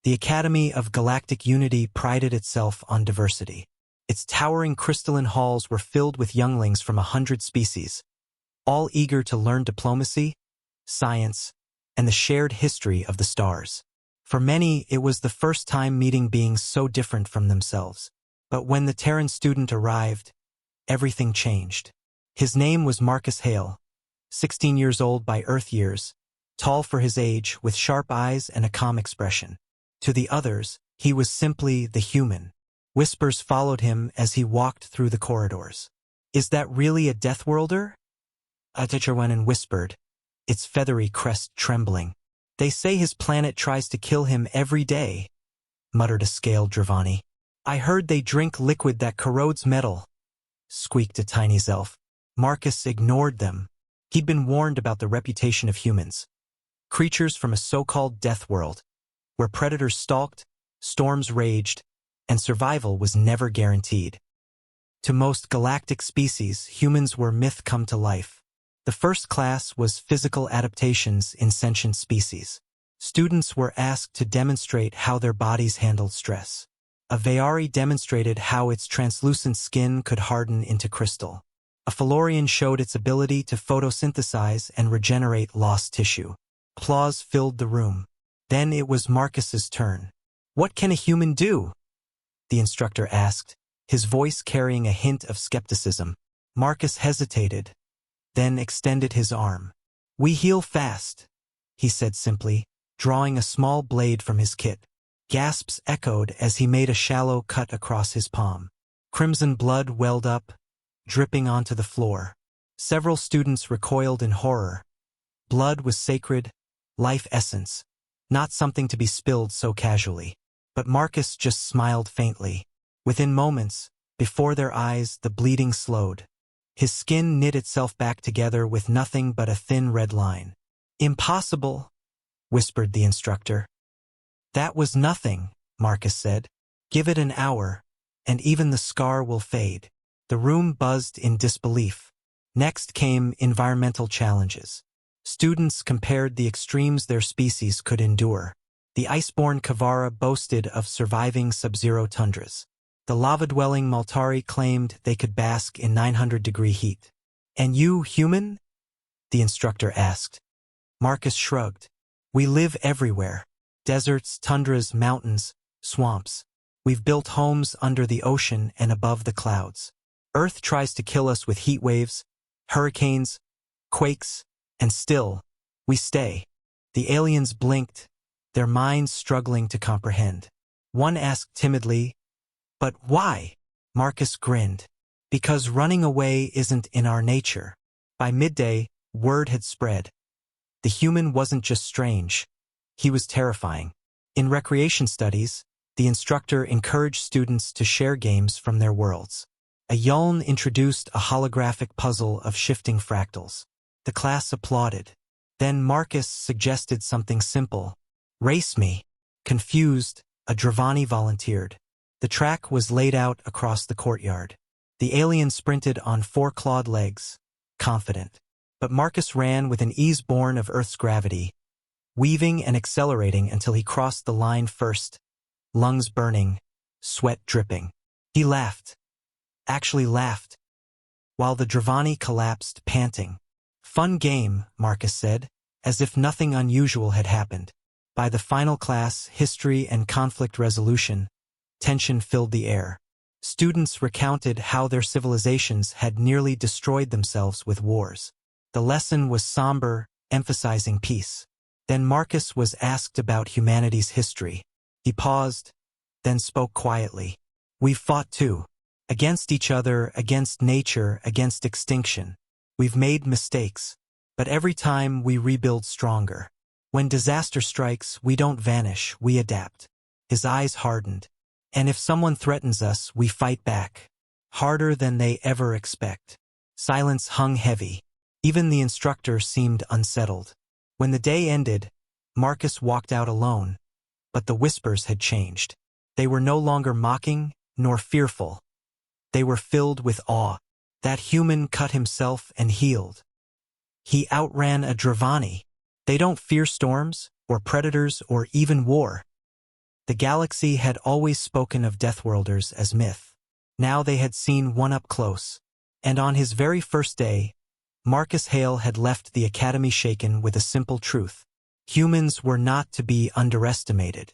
The Academy of Galactic Unity prided itself on diversity. Its towering crystalline halls were filled with younglings from 100 species, all eager to learn diplomacy, science, and the shared history of the stars. For many, it was the first time meeting beings so different from themselves. But when the Terran student arrived, everything changed. His name was Marcus Hale, 16 years old by Earth years, tall for his age, with sharp eyes and a calm expression. To the others, he was simply the human. Whispers followed him as he walked through the corridors. "Is that really a Deathworlder?" A teacher went and whispered, its feathery crest trembling. "They say his planet tries to kill him every day," muttered a scaled Dravani. "I heard they drink liquid that corrodes metal," squeaked a tiny Zelf. Marcus ignored them. He'd been warned about the reputation of humans, creatures from a so-called death world, where predators stalked, storms raged, and survival was never guaranteed. To most galactic species, humans were myth come to life. The first class was physical adaptations in sentient species. Students were asked to demonstrate how their bodies handled stress. A Veari demonstrated how its translucent skin could harden into crystal. A Felorian showed its ability to photosynthesize and regenerate lost tissue. Applause filled the room. Then it was Marcus's turn. "What can a human do?" the instructor asked, his voice carrying a hint of skepticism. Marcus hesitated, then extended his arm. "We heal fast," he said simply, drawing a small blade from his kit. Gasps echoed as he made a shallow cut across his palm. Crimson blood welled up, dripping onto the floor. Several students recoiled in horror. Blood was sacred, life essence, not something to be spilled so casually. But Marcus just smiled faintly. Within moments, before their eyes, the bleeding slowed. His skin knit itself back together with nothing but a thin red line. "Impossible," whispered the instructor. "That was nothing," Marcus said. "Give it an hour, and even the scar will fade." The room buzzed in disbelief. Next came environmental challenges. Students compared the extremes their species could endure. The iceborne Kavara boasted of surviving sub-zero tundras. The lava-dwelling Maltari claimed they could bask in 900-degree heat. "And you, human?" the instructor asked. Marcus shrugged. "We live everywhere. Deserts, tundras, mountains, swamps. We've built homes under the ocean and above the clouds. Earth tries to kill us with heat waves, hurricanes, quakes, and still, we stay." The aliens blinked, their minds struggling to comprehend. One asked timidly, "But why?" Marcus grinned. "Because running away isn't in our nature." By midday, word had spread. The human wasn't just strange, he was terrifying. In recreation studies, the instructor encouraged students to share games from their worlds. A Yuln introduced a holographic puzzle of shifting fractals. The class applauded. Then Marcus suggested something simple. "Race me." Confused, a Dravani volunteered. The track was laid out across the courtyard. The alien sprinted on 4 clawed legs, confident. But Marcus ran with an ease born of Earth's gravity, weaving and accelerating until he crossed the line first, lungs burning, sweat dripping. He laughed. Actually laughed, while the Dravani collapsed, panting. "Fun game," Marcus said, as if nothing unusual had happened. By the final class, history and conflict resolution, tension filled the air. Students recounted how their civilizations had nearly destroyed themselves with wars. The lesson was somber, emphasizing peace. Then Marcus was asked about humanity's history. He paused, then spoke quietly. "We've fought too. Against each other, against nature, against extinction. We've made mistakes, but every time we rebuild stronger. When disaster strikes, we don't vanish, we adapt." His eyes hardened. "And if someone threatens us, we fight back. Harder than they ever expect." Silence hung heavy. Even the instructor seemed unsettled. When the day ended, Marcus walked out alone, but the whispers had changed. They were no longer mocking, nor fearful. They were filled with awe. That human cut himself and healed. He outran a Dravani. They don't fear storms, or predators, or even war. The galaxy had always spoken of Deathworlders as myth. Now they had seen one up close. And on his very first day, Marcus Hale had left the academy shaken with a simple truth. Humans were not to be underestimated.